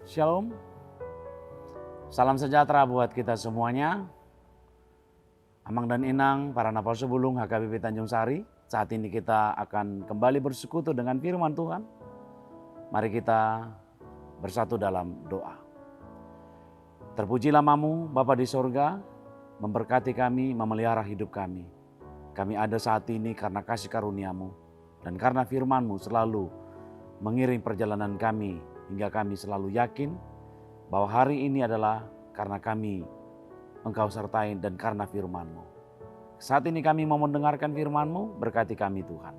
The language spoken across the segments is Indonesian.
Shalom, salam sejahtera buat kita semuanya. Amang dan Inang, para Napal Sebulung HKBP Tanjung Sari. Saat ini kita akan kembali bersekutu dengan firman Tuhan. Mari kita bersatu dalam doa. Terpujilah namamu Bapa di sorga, memberkati kami, memelihara hidup kami. Kami ada saat ini karena kasih karuniamu dan karena firman-Mu selalu mengiring perjalanan kami hingga kami selalu yakin bahwa hari ini adalah karena kami Engkau sertai dan karena firman-Mu. Saat ini kami mau mendengarkan firman-Mu, berkati kami Tuhan.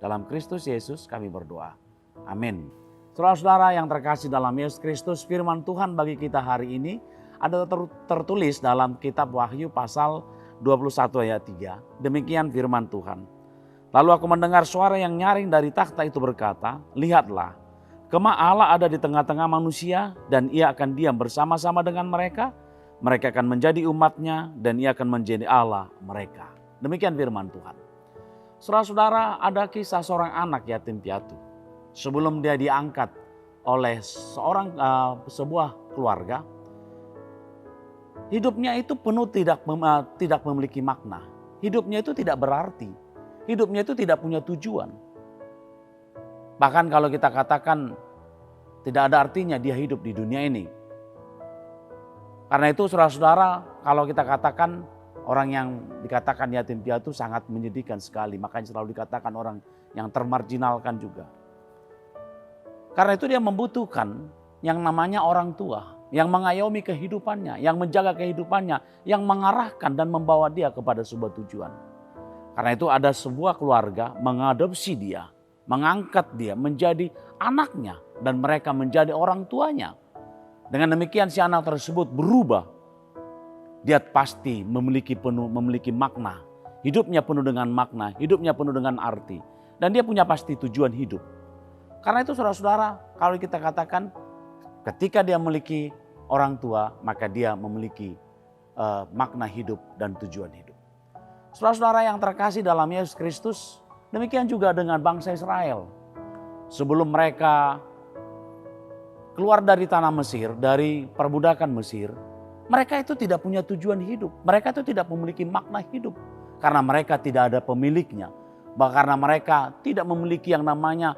Dalam Kristus Yesus kami berdoa. Amin. Saudara-saudara yang terkasih dalam Yesus Kristus, firman Tuhan bagi kita hari ini ada tertulis dalam kitab Wahyu pasal 21 ayat 3. Demikian firman Tuhan. Lalu aku mendengar suara yang nyaring dari takhta itu berkata, lihatlah, Kemah Allah ada di tengah-tengah manusia dan ia akan diam bersama-sama dengan mereka. Mereka akan menjadi umatnya dan ia akan menjadi Allah mereka. Demikian firman Tuhan. Saudara-saudara, ada kisah seorang anak yatim piatu. Sebelum dia diangkat oleh sebuah keluarga, hidupnya itu penuh tidak memiliki makna. Hidupnya itu tidak berarti. Hidupnya itu tidak punya tujuan. Bahkan kalau kita katakan tidak ada artinya dia hidup di dunia ini. Karena itu saudara-saudara, kalau kita katakan orang yang dikatakan yatim piatu sangat menyedihkan sekali. Makanya selalu dikatakan orang yang termarginalkan juga. Karena itu dia membutuhkan yang namanya orang tua. Yang mengayomi kehidupannya, yang menjaga kehidupannya, yang mengarahkan dan membawa dia kepada sebuah tujuan. Karena itu ada sebuah keluarga mengadopsi dia, mengangkat dia menjadi anaknya dan mereka menjadi orang tuanya. Dengan demikian si anak tersebut berubah. Dia pasti memiliki makna. Hidupnya penuh dengan makna, hidupnya penuh dengan arti. Dan dia punya pasti tujuan hidup. Karena itu saudara-saudara, kalau kita katakan ketika dia memiliki orang tua, maka dia memiliki makna hidup dan tujuan hidup. Saudara-saudara yang terkasih dalam Yesus Kristus, demikian juga dengan bangsa Israel. Sebelum mereka keluar dari tanah Mesir, dari perbudakan Mesir, mereka itu tidak punya tujuan hidup. Mereka itu tidak memiliki makna hidup. Karena mereka tidak ada pemiliknya. Karena mereka tidak memiliki yang namanya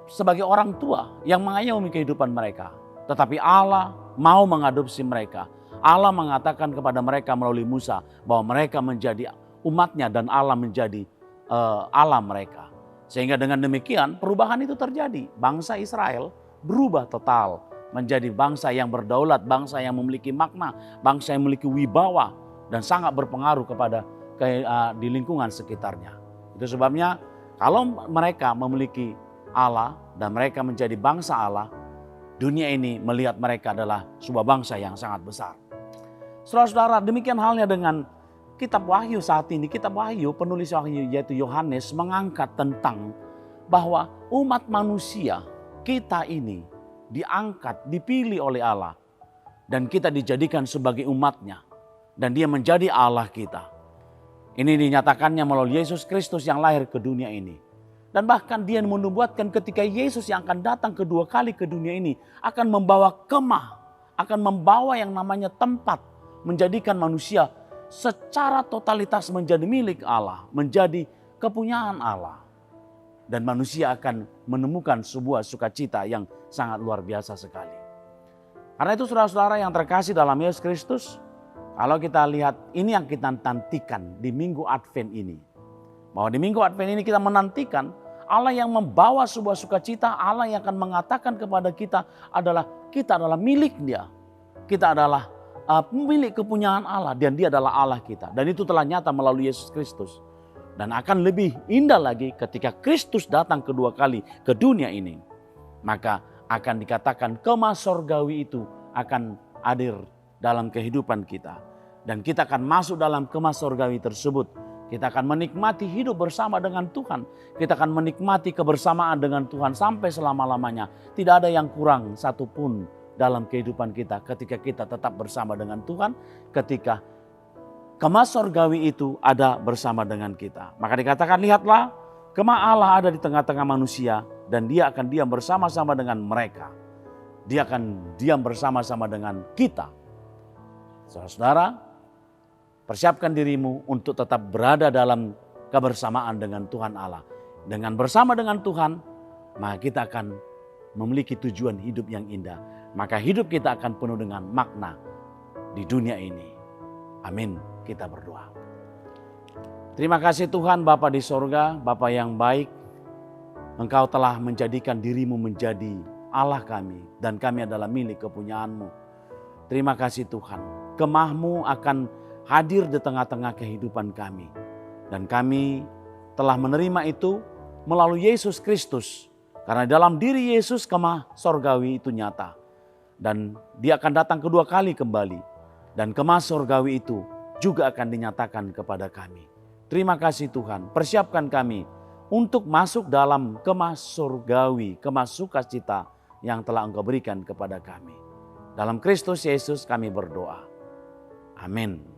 sebagai orang tua yang mengayomi kehidupan mereka. Tetapi Allah mau mengadopsi mereka. Allah mengatakan kepada mereka melalui Musa bahwa mereka menjadi umatnya dan Allah menjadi Allah mereka. Sehingga dengan demikian perubahan itu terjadi. Bangsa Israel berubah total menjadi bangsa yang berdaulat, bangsa yang memiliki makna, bangsa yang memiliki wibawa dan sangat berpengaruh di lingkungan sekitarnya. Itu sebabnya kalau mereka memiliki Allah dan mereka menjadi bangsa Allah, dunia ini melihat mereka adalah sebuah bangsa yang sangat besar. Saudara-saudara, demikian halnya dengan kitab Wahyu saat ini. Kitab Wahyu, penulis Wahyu yaitu Yohanes mengangkat tentang bahwa umat manusia kita ini diangkat, dipilih oleh Allah. Dan kita dijadikan sebagai umatnya. Dan dia menjadi Allah kita. Ini dinyatakannya melalui Yesus Kristus yang lahir ke dunia ini. Dan bahkan dia menubuatkan ketika Yesus yang akan datang kedua kali ke dunia ini akan membawa kemah, akan membawa yang namanya tempat, menjadikan manusia secara totalitas menjadi milik Allah, menjadi kepunyaan Allah. Dan manusia akan menemukan sebuah sukacita yang sangat luar biasa sekali. Karena itu saudara-saudara yang terkasih dalam Yesus Kristus, kalau kita lihat ini yang kita nantikan di Minggu Advent ini. Bahwa di Minggu Advent ini kita menantikan Allah yang membawa sebuah sukacita, Allah yang akan mengatakan kepada kita adalah milik Dia. Kita adalah milik kepunyaan Allah dan Dia adalah Allah kita. Dan itu telah nyata melalui Yesus Kristus. Dan akan lebih indah lagi ketika Kristus datang kedua kali ke dunia ini. Maka akan dikatakan kemah sorgawi itu akan hadir dalam kehidupan kita. Dan kita akan masuk dalam kemah sorgawi tersebut. Kita akan menikmati hidup bersama dengan Tuhan. Kita akan menikmati kebersamaan dengan Tuhan sampai selama-lamanya. Tidak ada yang kurang satupun dalam kehidupan kita ketika kita tetap bersama dengan Tuhan. Ketika kemah sorgawi itu ada bersama dengan kita. Maka dikatakan lihatlah kemah Allah ada di tengah-tengah manusia dan dia akan diam bersama-sama dengan mereka. Dia akan diam bersama-sama dengan kita. Saudara, persiapkan dirimu untuk tetap berada dalam kebersamaan dengan Tuhan Allah. Dengan bersama dengan Tuhan, maka kita akan memiliki tujuan hidup yang indah. Maka hidup kita akan penuh dengan makna di dunia ini. Amin. Kita berdoa. Terima kasih Tuhan Bapa di sorga, Bapa yang baik. Engkau telah menjadikan dirimu menjadi Allah kami dan kami adalah milik kepunyaan-Mu. Terima kasih Tuhan. Kemah-Mu akan hadir di tengah-tengah kehidupan kami. Dan kami telah menerima itu melalui Yesus Kristus. Karena dalam diri Yesus kemah sorgawi itu nyata. Dan dia akan datang kedua kali kembali. Dan kemah sorgawi itu juga akan dinyatakan kepada kami. Terima kasih Tuhan. Persiapkan kami untuk masuk dalam kemah surgawi, kemah sukacita yang telah Engkau berikan kepada kami. Dalam Kristus Yesus kami berdoa. Amin.